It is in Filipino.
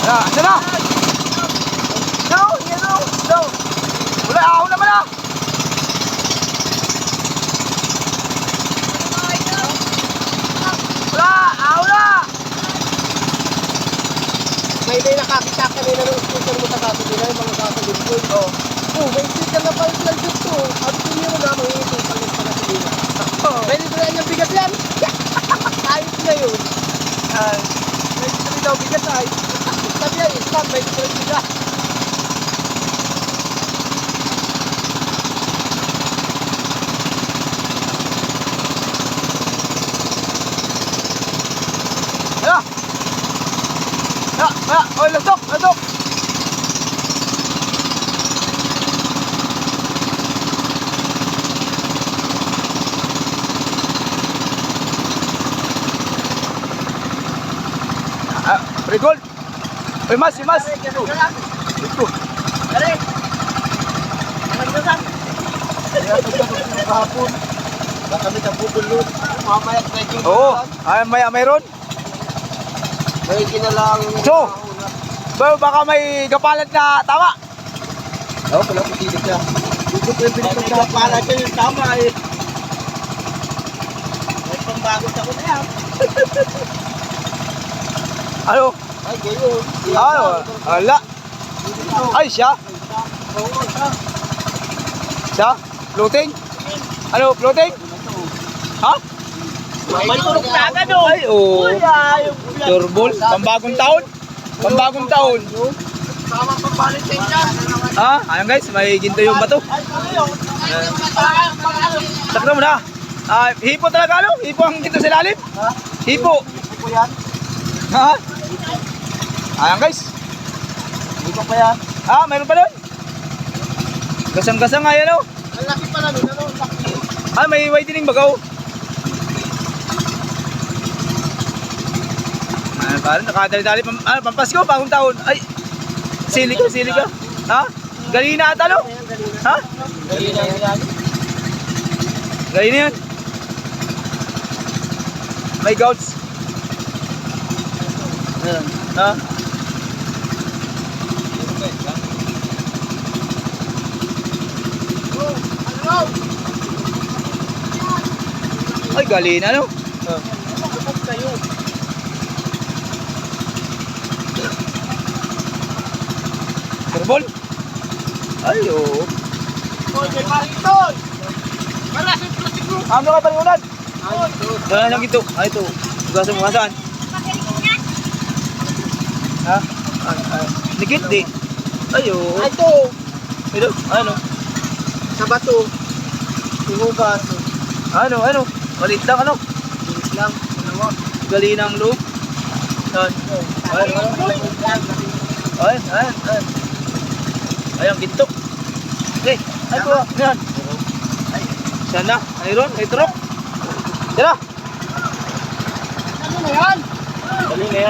Asa na? No, yan o. No. Wala, ako naman ah. Wala, ako na. May nakakita kanina ng scooter mo sa kaso nila, yung mga kasalit ko. Oh. Oh, may scooter na pala lang dito. Sabi ko niyo na, mangingitin palit pa na sila. May libre niyang bigat yan. Ayos na yun. May sabi daw bigat ay. Sabi yan, ispan, may libre bigat. Hala. Hala, oh, lasok, lasok. Rigol. Uy, mas. Ito. Dali. Nagdasan. Kaya pagkakot kahapon. Baka kami sa bubulot. Mamaya medyo. Oo, ay mayroon. May ginalang. So, baka may gapalat na tama. Oo, pala ko silip na. Dito po yung pinagpagkapala dyan yung tama eh. May pambagot ako na yan. Ano? Ay, gayon. Ano? Wala. Ay, siya. Oo, siya. Siya? Floating? Ano, floating? Ha? May turok na agad o. Ay, oo. Turbol. Pambagong taon. Pambagong taon. Tama pambalit sa inyo. Ha? Ayun guys, may ginto yung bato. Ay, ano? Sakto mo na. Hipo talaga ano? Hipo ang ginto sa ilalim? Ha? Hipo. Hindi ko yan. Ha? Ayan guys. Hindi ko pa yan. Mayroon pa doon. Gasang-gasang nga yan oh. Ang laki pala nun. Ano? Laki. May whitening bagaw. Parang nakadali-dali. Pampasko, bagong taon. Ay, sili ka. Ha? Galina ata no? Ha? Dali na yan. Galina yan. May gouts. Ayan. Ha? Ay, galina no? Nakapag kayo. Turbol? Ay, oo. Hoy, may paritoy! Para sa plastic mo! Ano ka paliwanag? Hoy! Dala lang ito. Ito. Gasa mo saan? Ha? Nikit di. Ay, oo. Ay, ito! Ito, ano? Sa bato. Ihugas. Ano? Malit lang, ano? Bilis lang. Dalawa. Galina ang loob. Saan? Ay. Ay, ang ginto. Okay, ay po. Yan. Sana, ayron, ay turok. Tira. Ano na yan? Dali na yan.